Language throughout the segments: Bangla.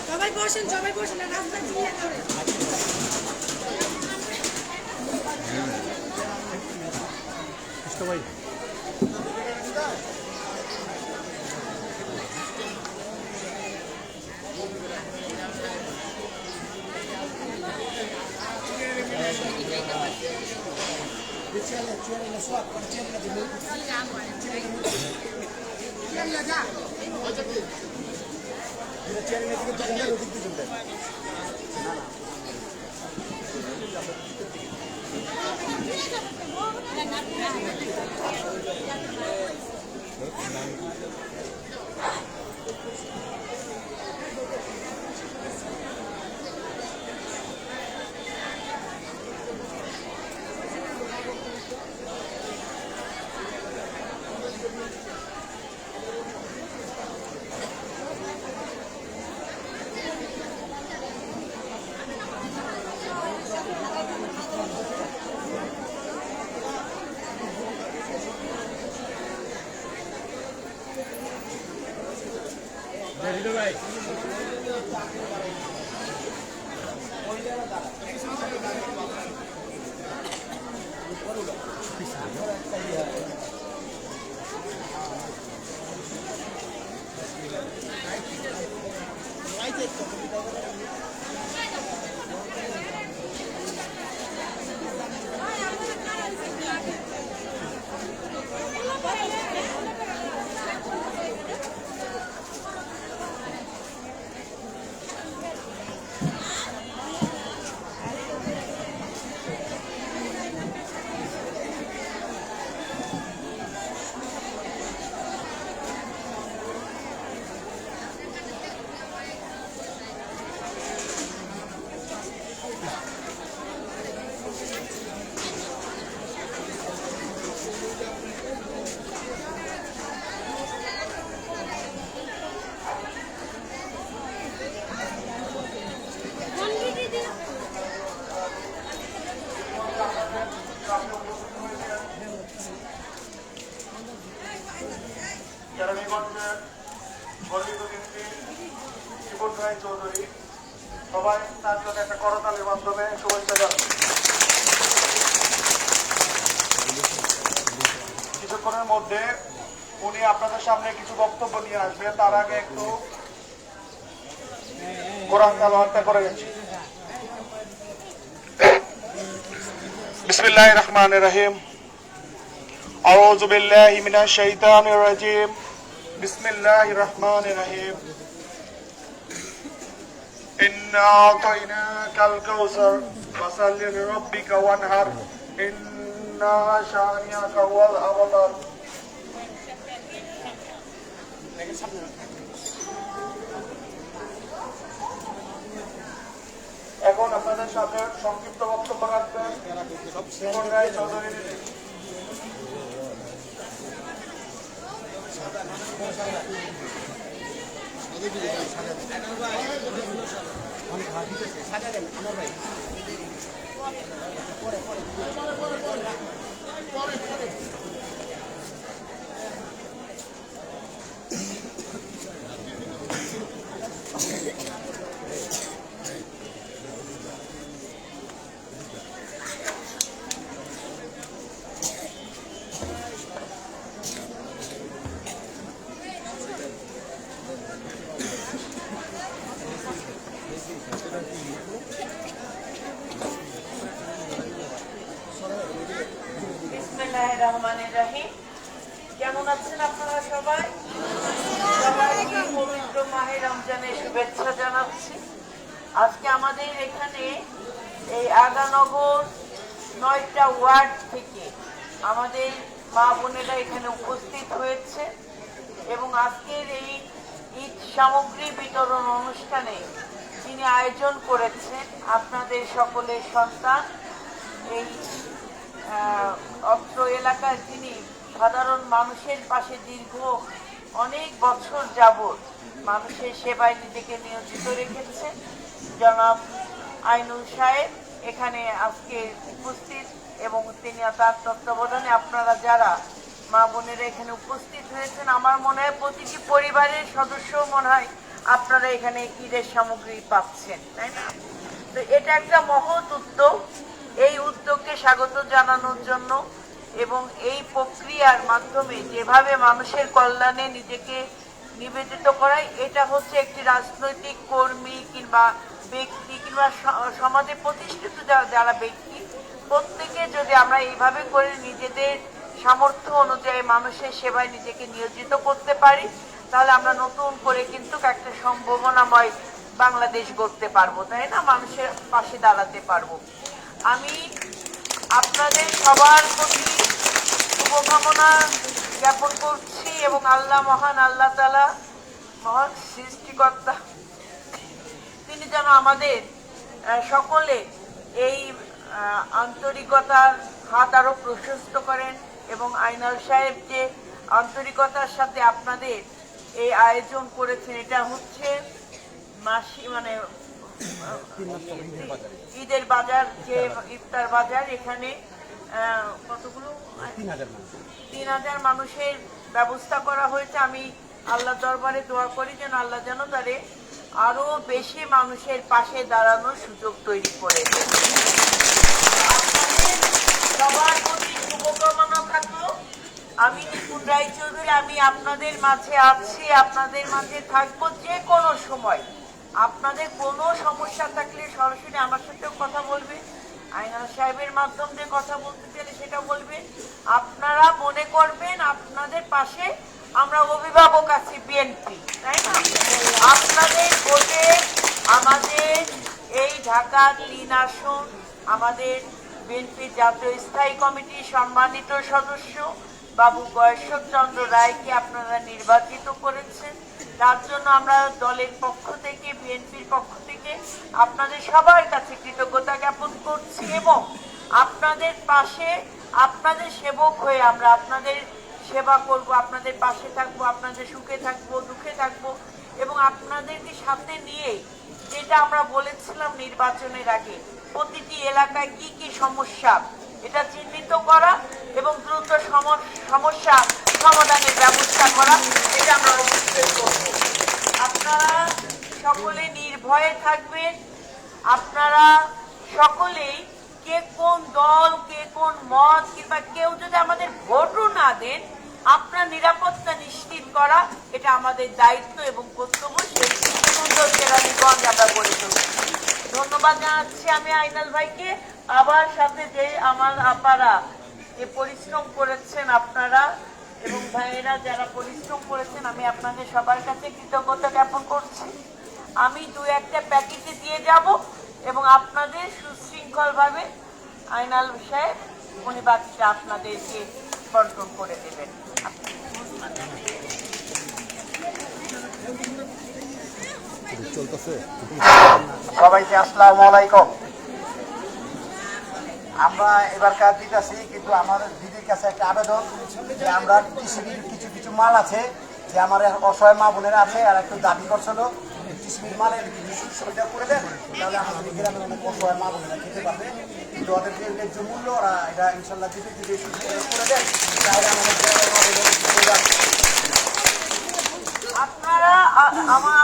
সবাই বসেন রাস্তা দিয়ে করে সবাই ভাই কেরানীগঞ্জের গর্বিত ব্যক্তি জীবন রায় চৌধুরী, সবাই তার জন্য একটা করতালির মাধ্যমে শুভেচ্ছা জানান। কিছুক্ষণের মধ্যে উনি আপনাদের সামনে কিছু বক্তব্য নিয়ে আসবেন, তার আগে একটু কোরআন তেলাওয়াত করে গেছি। বিসমিল্লাহির রহমানির রহিম। আউযু বিল্লাহি মিনাশ শাইতানির রাজিম। বিসমিল্লাহির রহমানির রহিম। ইন্না আতাইনাকাল কাউসার ফাসাল্লি লিরাব্বিকা ওয়ানহার ইন্না শানিয়াকা ওয়াল আবতার। এখন আপনাদের সাথে সংক্ষিপ্ত বক্তব্য রাখবেন জীবন রায় চৌধুরী। কেমন আছেন আপনারা সবাই? সবাইকে পবিত্র মাহে রমজানের শুভেচ্ছা জানাচ্ছি। আজকে আমাদের এখানে এই আগানগর 9টা ওয়ার্ড থেকে আমাদের মা বোনেরা এখানে উপস্থিত হয়েছে এবং আজকের এই ঈদ সামগ্রী বিতরণ অনুষ্ঠানে যিনি আয়োজন করেছেন আপনাদের সকলের সন্তান, এই অত্র এলাকার যিনি সাধারণ মানুষের পাশে দীর্ঘ অনেক বছর যাবৎ মানুষের সেবায় নিজেকে নিয়োজিত রেখেছে জনাব আইনুল সাহেব এখানে আজকে উপস্থিত এবং তিনি তার তত্ত্বাবধানে আপনারা যারা মা বোনেরা এখানে উপস্থিত হয়েছেন, আমার মনে হয় প্রতিটি পরিবারের সদস্য মনে হয় আপনারা এখানে ঈদের সামগ্রী পাচ্ছেন, তাই না? তো এটা একটা মহৎ উদ্যোগ। এই উদ্যোগকে স্বাগত জানানোর জন্য এবং এই প্রক্রিয়ার মাধ্যমে যেভাবে মানুষের কল্যাণে নিজেকে নিবেদিত করাই, এটা হচ্ছে একটি রাজনৈতিক কর্মী কিংবা ব্যক্তি কিংবা সমাজে প্রতিষ্ঠিত যারা ব্যক্তি, প্রত্যেকে যদি আমরা এইভাবে করে নিজেদের সামর্থ্য অনুযায়ী মানুষের সেবায় নিজেকে নিয়োজিত করতে পারি, তাহলে আমরা নতুন করে কিন্তু একটা সম্ভাবনাময় বাংলাদেশ গড়তে পারবো, তাই না? মানুষের পাশে দাঁড়াতে পারবো। আমি আপনাদের সবার প্রতি শুভকামনা জ্ঞাপন করছি এবং আল্লাহ মহান, আল্লাহ তাআলা মহান সৃষ্টিকর্তা, তিনি যেন আমাদের সকলে এই আন্তরিকতার হাত আরো প্রশস্ত করেন এবং আইনাল সাহেব যে আন্তরিকতার সাথে আপনাদের এই আয়োজন করেছেন, এটা হচ্ছে মানে ঈদের বাজার, যে ইফতার বাজার, এখানে কতগুলো 3000 মানুষের ব্যবস্থা করা হয়েছে। আমি আল্লাহ দরবারে দোয়া করি যেন আল্লাহ যেন তারে আরো বেশি মানুষের পাশে দাঁড়ানোর সুযোগ তৈরি করে দেন। সবার প্রতি শুভকামনা থাকলো। আমি নিপুণ রায়চৌধুরী, আমি আপনাদের মাঝে আছি, আপনাদের মাঝে থাকবো যে কোনো সময়। আপনাদের কোনো সমস্যা থাকলে সরাসরি আমার সাথেও কথা বলবে, আইনাল সাহেবের মাধ্যমে কথা বলতে চাইলে সেটা বলবে। আপনারা মনে করবেন আপনাদের পাশে আমরা অভিভাবক আছি, বিএনপি, তাই না? আপনাদের ভোটে আমাদের এই ঢাকা 3 আসন, আমাদের বিএনপি জাতীয় স্থায়ী কমিটির সম্মানিত সদস্য বাবু গয়েশ্বর চন্দ্র রায়কে আপনারা নির্বাচিত করেছেন। তার জন্য আমরা দলের পক্ষ থেকে, বিএনপির পক্ষ থেকে আপনাদের সবার কাছে কৃতজ্ঞতা জ্ঞাপন করছি এবং আপনাদের পাশে, আপনাদের সেবক হয়ে আমরা আপনাদের সেবা করব, আপনাদের পাশে থাকবো, আপনাদের সুখে থাকবো, দুঃখে থাকবো এবং আপনাদেরকে সাথে নিয়ে, যেটা আমরা বলেছিলাম নির্বাচনের আগে, প্রতিটি এলাকায় কি কি সমস্যা এটা চিহ্নিত করা এবং দ্রুত সমস্যা সমাধানের ব্যবস্থা করা, এটা আমরা অবশ্যই করব। আপনারা সকলে নির্ভয়ে থাকবেন। আপনারা সকলেই কে কোন দল, কে কোন মত কিংবা কেউ যদি আমাদের ভোটও না দেন, আপনার নিরাপত্তা নিশ্চিত করা এটা আমাদের দায়িত্ব এবং কর্তব্য। সেই সুন্দর কেরানীগঞ্জ আমরা গড়ে তুলব। ধন্যবাদ জানাচ্ছি আমি আইনাল ভাইকে। আবার সাথে যে আমার আপারা যে পরিশ্রম করেছেন, আপনারা এবং ভাইয়েরা যারা পরিশ্রম করেছেন, আমি আপনাদের সবার কাছে কৃতজ্ঞতা জ্ঞাপন করছি। আমি 2-1টা প্যাকেটে দিয়ে যাব এবং আপনাদের সুশৃঙ্খলভাবে আইনাল সাহেব উনি বাকিটা আপনাদেরকে বন্টন করে দেবেন। সবাইকে আসসালামু আলাইকুম। আমরা এবার কাজ দিতেছি, কিন্তু আমার দিদির কাছে একটা আবেদন যে আমরা টিসিবির কিছু কিছু মাল আছে যে আমার অসহায় মা বোনেরা আছে, আর একটু দাবি করছিল টিসিবির মালের সুবিধা করে দেন, তাহলে আমাদের গ্রামের অনেক অসহায় মা বোনেরা খেতে পারবে। কিন্তু ওদের যে ন্যায্য মূল্য ওরা এটা ইনশাল্লাহ যদি করে দেন, তাহলে আমাদের গ্রামের মা বোনেরা আপনারা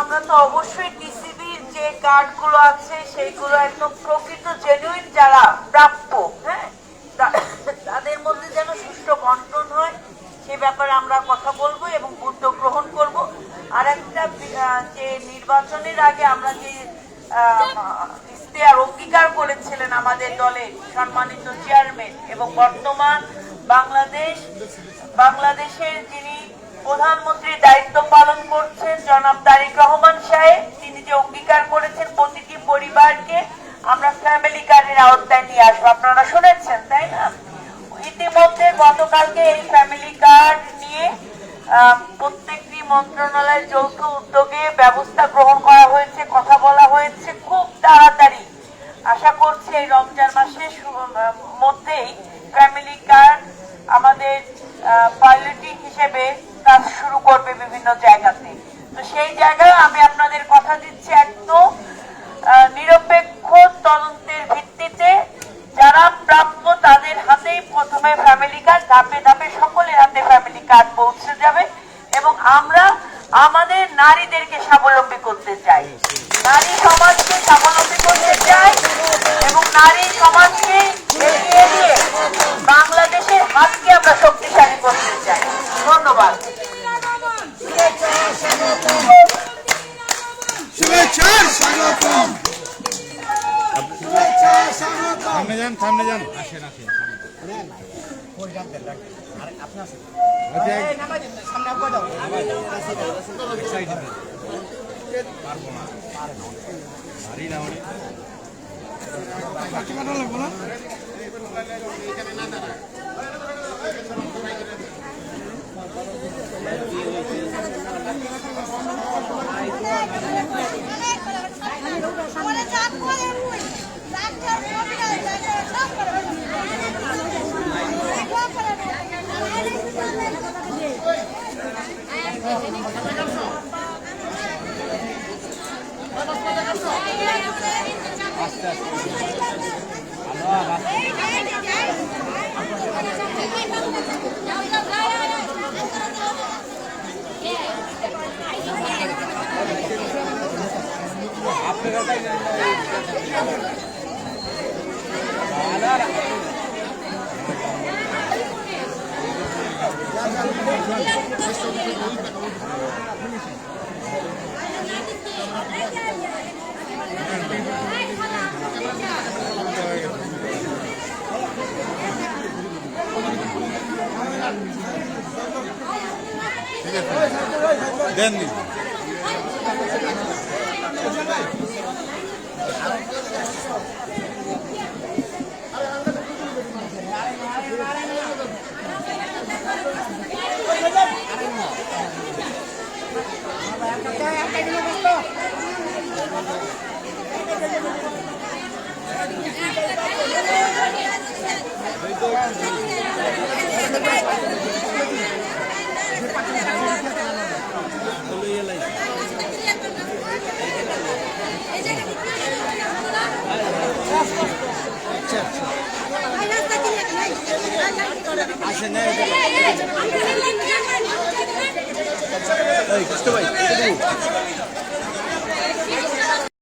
আমরা তো অবশ্যই টিসিবির যে কার্ডগুলো আছে সেইগুলো একদম প্রকৃত জেনুইন যারা প্রাপ্য, হ্যাঁ, তাদের মধ্যে যেন সুষ্ঠু বন্টন হয় সে ব্যাপারে আমরা কথা বলবো এবং উদ্যোগ গ্রহণ করব। আর একটা যে নির্বাচনের আগে আমরা যে ইশতেহার অঙ্গীকার করেছিলেন আমাদের দলের সম্মানিত চেয়ারম্যান এবং বর্তমান বাংলাদেশের যিনি প্রধানমন্ত্রীর দায়িত্ব পালন করছেন জনাব তারেক রহমান সাহেব, তিনি যে অঙ্গীকার করেছেন প্রতিটি পরিবারকে আমরা ফ্যামিলি কার্ডের আওতায় নিয়ে আসবো, আপনারা শুনেছেন তাই না? ইতিমধ্যে গতকালকে এই ফ্যামিলি কার্ড নিয়ে প্রত্যেকটি মন্ত্রণালয়ের যৌথ উদ্যোগে ব্যবস্থা গ্রহণ করা হয়েছে, কথা বলা হয়েছে। খুব তাড়াতাড়ি আশা করছি এই রমজান মাসের মধ্যেই ফ্যামিলি কার্ড আমাদের পাইলটিং হিসেবে কাজ শুরু করবে বিভিন্ন জায়গাতে। তো সেই জায়গায় আমি আপনাদের কথা দিচ্ছি, একদম নিরপেক্ষ তদন্তের ভিত্তিতে যারা প্রাপ্য তাদের হাতেই প্রথমে ফ্যামিলি কার্ড, ধাপে ধাপে সকলের হাতে ফ্যামিলি কার্ড পৌঁছে যাবে এবং আমরা আমাদের নারীদেরকে স্বাবলম্বী করতে চাই, নারী সমাজকে স্বাবলম্বী করতে চাই এবং নারী সমাজকে এগিয়ে দিয়ে বাংলাদেশের হাতকে আমরা শক্তিশালী করতে চাই। ধন্যবাদ। সামনে যান, সামনে যান। আসেন, আসেন। দেননি কৃষ্ণ ভাই